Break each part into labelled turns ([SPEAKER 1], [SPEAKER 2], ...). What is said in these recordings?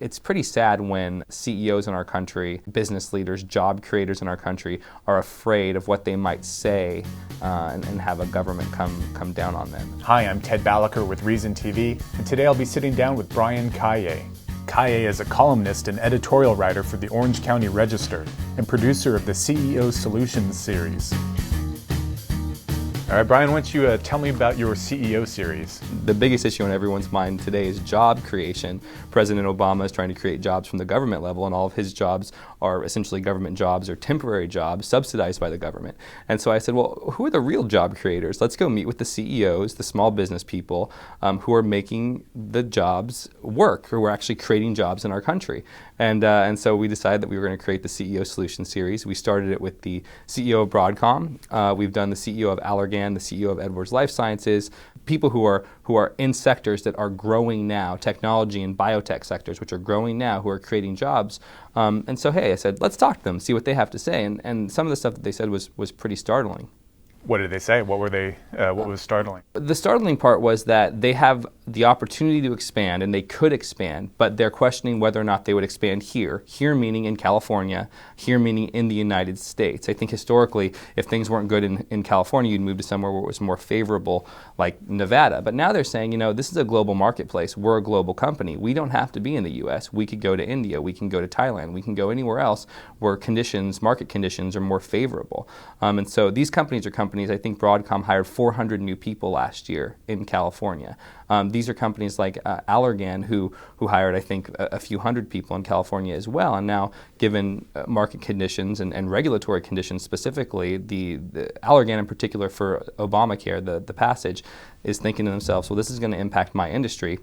[SPEAKER 1] It's pretty sad when CEOs in our country, business leaders, job creators in our country are afraid of what they might say and have a government come down on them.
[SPEAKER 2] Hi, I'm Ted Balaker with Reason TV, and today I'll be sitting down with Brian Calle. Calle is a columnist and editorial writer for the Orange County Register and producer of the CEO Solutions series. All right, Brian, why don't you tell me about your CEO series?
[SPEAKER 1] The biggest issue on everyone's mind today is job creation. President Obama is trying to create jobs from the government level, and all of his jobs are essentially government jobs or temporary jobs subsidized by the government. And so I said, well, who are the real job creators? Let's go meet with the CEOs, the small business people who are making the jobs work, who are actually creating jobs in our country. And so we decided that we were going to create the CEO Solutions series. We started it with the CEO of Broadcom. We've done the CEO of Allergan, the CEO of Edwards Life Sciences, people who are in sectors that are growing now, technology and biotech sectors, which are growing now, who are creating jobs. And so, hey, I said, let's talk to them, see what they have to say. And some of the stuff that they said was pretty startling.
[SPEAKER 2] What did they say? What was startling?
[SPEAKER 1] The startling part was that they have the opportunity to expand, and they could expand, but they're questioning whether or not they would expand here meaning in California, here meaning in the United States. I think historically, if things weren't good in California, you'd move to somewhere where it was more favorable, like Nevada. But now they're saying, this is a global marketplace. We're a global company. We don't have to be in the U.S. We could go to India. We can go to Thailand. We can go anywhere else where market conditions are more favorable. And so these companies are companies. I think Broadcom hired 400 new people last year in California. These are companies like Allergan who hired, I think, a few hundred people in California as well. And now, given market conditions and regulatory conditions specifically, the Allergan in particular for Obamacare, the passage, is thinking to themselves, well, this is going to impact my industry.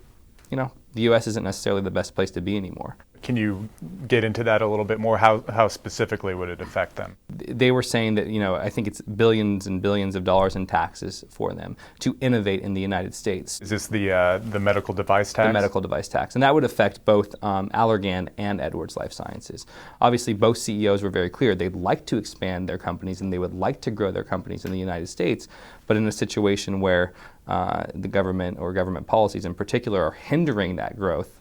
[SPEAKER 1] The U.S. isn't necessarily the best place to be anymore.
[SPEAKER 2] Can you get into that a little bit more? How specifically would it affect them?
[SPEAKER 1] They were saying that, I think it's billions and billions of dollars in taxes for them to innovate in the United States.
[SPEAKER 2] Is this the medical device tax?
[SPEAKER 1] The medical device tax. And that would affect both Allergan and Edwards Life Sciences. Obviously, both CEOs were very clear. They'd like to expand their companies and they would like to grow their companies in the United States, but in a situation where the government or government policies in particular are hindering that growth,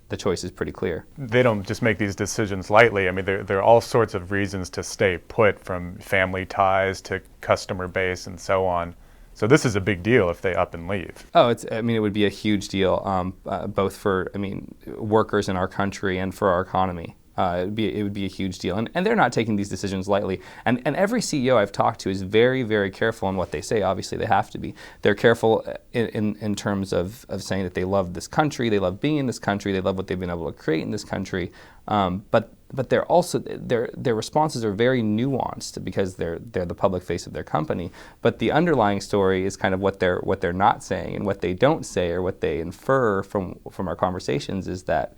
[SPEAKER 1] the choice is pretty clear.
[SPEAKER 2] They don't just make these decisions lightly. I mean, there are all sorts of reasons to stay put, from family ties to customer base and so on. So this is a big deal if they up and leave.
[SPEAKER 1] Oh, it would be a huge deal, both for, workers in our country and for our economy. It would be a huge deal. And they're not taking these decisions lightly. And every CEO I've talked to is very, very careful in what they say. Obviously, they have to be. They're careful in terms of saying that they love this country, they love being in this country, they love what they've been able to create in this country. But they're also their responses are very nuanced because they're the public face of their company. But the underlying story is kind of what they're not saying, and what they don't say or what they infer from our conversations is that,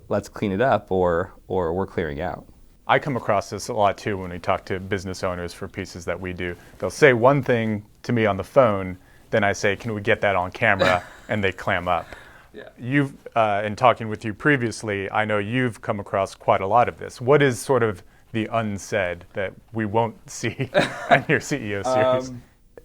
[SPEAKER 1] let's clean it up or we're clearing out.
[SPEAKER 2] I come across this a lot too when we talk to business owners for pieces that we do. They'll say one thing to me on the phone, then I say, can we get that on camera? And they clam up. Yeah. You've, in talking with you previously, I know you've come across quite a lot of this. What is sort of the unsaid that we won't see in your CEO series?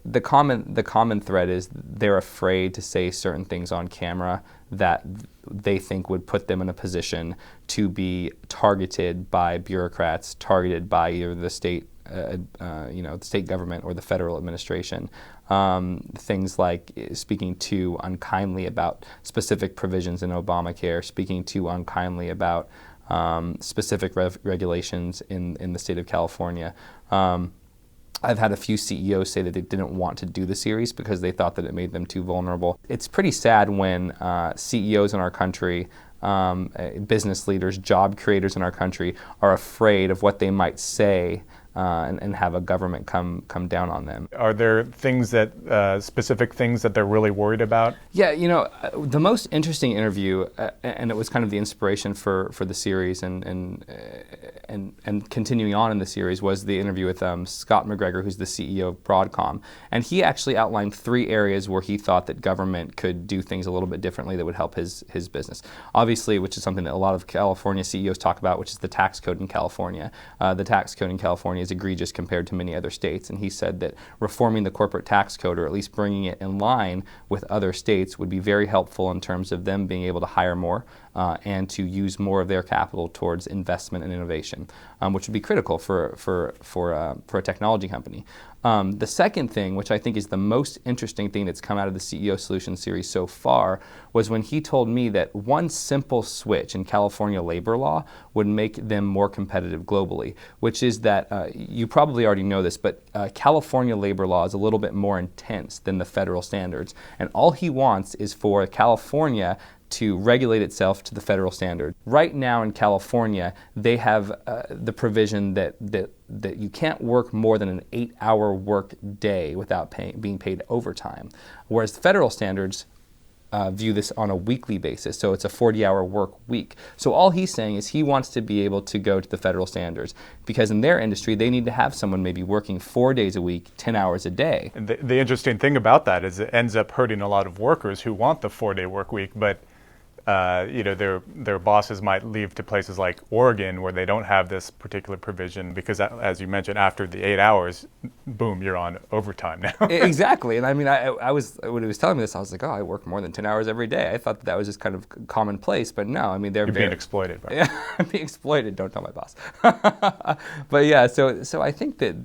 [SPEAKER 1] The common thread is they're afraid to say certain things on camera that they think would put them in a position to be targeted by bureaucrats, targeted by either the state, the state government or the federal administration. Things like speaking too unkindly about specific provisions in Obamacare, speaking too unkindly about specific regulations in the state of California. I've had a few CEOs say that they didn't want to do the series because they thought that it made them too vulnerable. It's pretty sad when CEOs in our country, business leaders, job creators in our country are afraid of what they might say and have a government come down on them.
[SPEAKER 2] Are there things specific things that they're really worried about?
[SPEAKER 1] Yeah, the most interesting interview, and it was kind of the inspiration for the series and continuing on in the series, was the interview with Scott McGregor, who's the CEO of Broadcom. And he actually outlined 3 areas where he thought that government could do things a little bit differently that would help his business. Obviously, which is something that a lot of California CEOs talk about, which is the tax code in California. The tax code in California is egregious compared to many other states, and he said that reforming the corporate tax code, or at least bringing it in line with other states, would be very helpful in terms of them being able to hire more, and to use more of their capital towards investment and innovation, which would be critical for a technology company. The second thing, which I think is the most interesting thing that's come out of the CEO Solutions series so far, was when he told me that one simple switch in California labor law would make them more competitive globally, which is that, you probably already know this, but California labor law is a little bit more intense than the federal standards. And all he wants is for California to regulate itself to the federal standard. Right now in California, they have the provision that you can't work more than an 8-hour work day without being paid overtime, whereas the federal standards view this on a weekly basis, so it's a 40-hour work week. So all he's saying is he wants to be able to go to the federal standards, because in their industry, they need to have someone maybe working 4 days a week, 10 hours a day.
[SPEAKER 2] And the interesting thing about that is it ends up hurting a lot of workers who want the 4-day work week, but their bosses might leave to places like Oregon where they don't have this particular provision because, as you mentioned, after the 8 hours, boom, you're on overtime now.
[SPEAKER 1] Exactly. And I mean, I was, when he was telling me this, I was like, oh, I work more than 10 hours every day. I thought that was just kind of commonplace, but no, I mean, you're
[SPEAKER 2] being exploited. Right?
[SPEAKER 1] Yeah, I'm being exploited. Don't tell my boss. But yeah, so I think that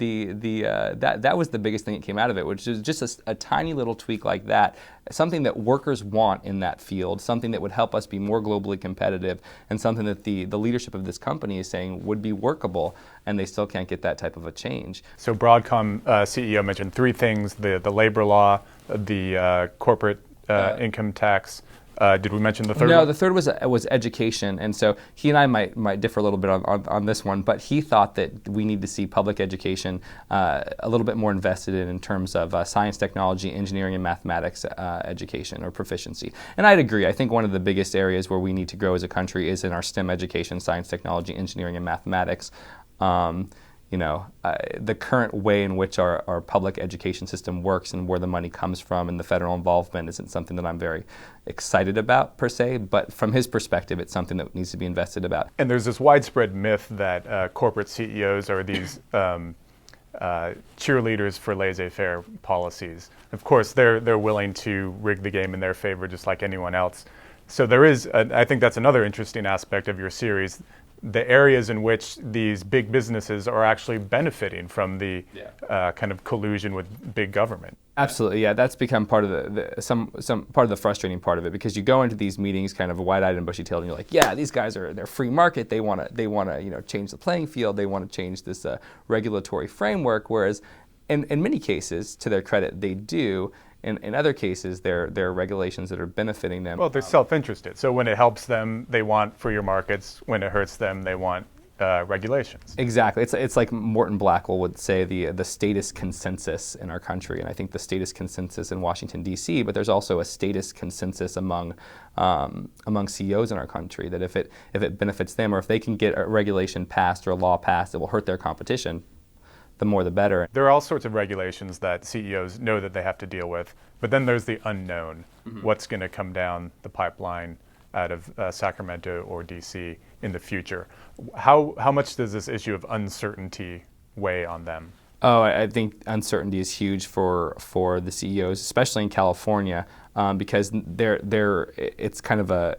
[SPEAKER 1] that was the biggest thing that came out of it, which is just a tiny little tweak like that, something that workers want in that field, something that would help us be more globally competitive, and something that the leadership of this company is saying would be workable, and they still can't get that type of a change.
[SPEAKER 2] So Broadcom CEO mentioned 3 things: the labor law, the corporate income tax. Did we mention the third one?
[SPEAKER 1] No, the third was education, and so he and I might differ a little bit on this one, but he thought that we need to see public education a little bit more invested in terms of science, technology, engineering, and mathematics education or proficiency. And I'd agree. I think one of the biggest areas where we need to grow as a country is in our STEM education: science, technology, engineering, and mathematics. The current way in which our public education system works and where the money comes from and the federal involvement isn't something that I'm very excited about per se, but from his perspective, it's something that needs to be invested about.
[SPEAKER 2] And there's this widespread myth that corporate CEOs are these cheerleaders for laissez-faire policies. Of course, they're willing to rig the game in their favor just like anyone else. So there is, I think that's another interesting aspect of your series, the areas in which these big businesses are actually benefiting from the kind of collusion with big government.
[SPEAKER 1] Absolutely, yeah. That's become part of some part of the frustrating part of it, because you go into these meetings kind of wide-eyed and bushy-tailed, and you're like, yeah, these guys they're free market. They want to change the playing field. They want to change this regulatory framework. Whereas, in many cases, to their credit, they do. In other cases, there are regulations that are benefiting them.
[SPEAKER 2] Well, they're self-interested. So when it helps them, they want freer markets. When it hurts them, they want regulations.
[SPEAKER 1] Exactly. It's like Morton Blackwell would say, the status consensus in our country, and I think the status consensus in Washington, D.C., but there's also a status consensus among CEOs in our country that if it benefits them, or if they can get a regulation passed or a law passed that will hurt their competition, the more the better.
[SPEAKER 2] There are all sorts of regulations that CEOs know that they have to deal with, but then there's the unknown. Mm-hmm. What's going to come down the pipeline out of Sacramento or DC in the future? How much does this issue of uncertainty weigh on them?
[SPEAKER 1] Oh, I think uncertainty is huge for the CEOs, especially in California, because it's kind of a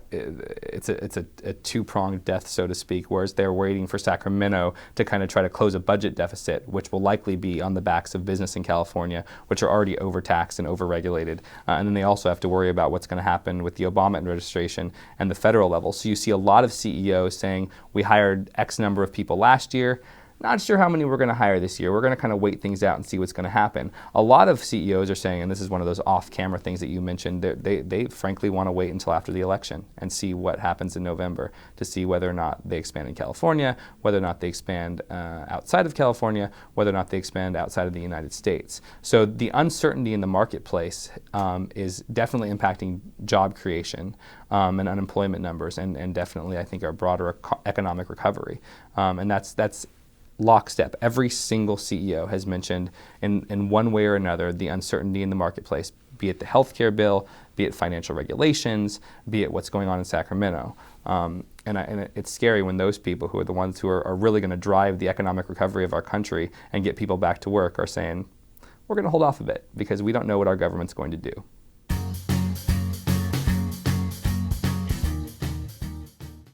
[SPEAKER 1] two-pronged death, so to speak. Whereas they're waiting for Sacramento to kind of try to close a budget deficit, which will likely be on the backs of business in California, which are already overtaxed and overregulated. And then they also have to worry about what's going to happen with the Obama administration and the federal level. So you see a lot of CEOs saying, we hired X number of people last year. Not sure how many we're going to hire this year. We're going to kind of wait things out and see what's going to happen. A lot of CEOs are saying, and this is one of those off-camera things that you mentioned, they frankly want to wait until after the election and see what happens in November to see whether or not they expand in California, whether or not they expand outside of California, whether or not they expand outside of the United States. So the uncertainty in the marketplace is definitely impacting job creation and unemployment numbers, and definitely, I think, our broader economic recovery. And that's lockstep. Every single CEO has mentioned in one way or another the uncertainty in the marketplace, be it the healthcare bill, be it financial regulations, be it what's going on in Sacramento. And it's scary when those people who are the ones who are really going to drive the economic recovery of our country and get people back to work are saying, we're going to hold off a bit because we don't know what our government's going to do.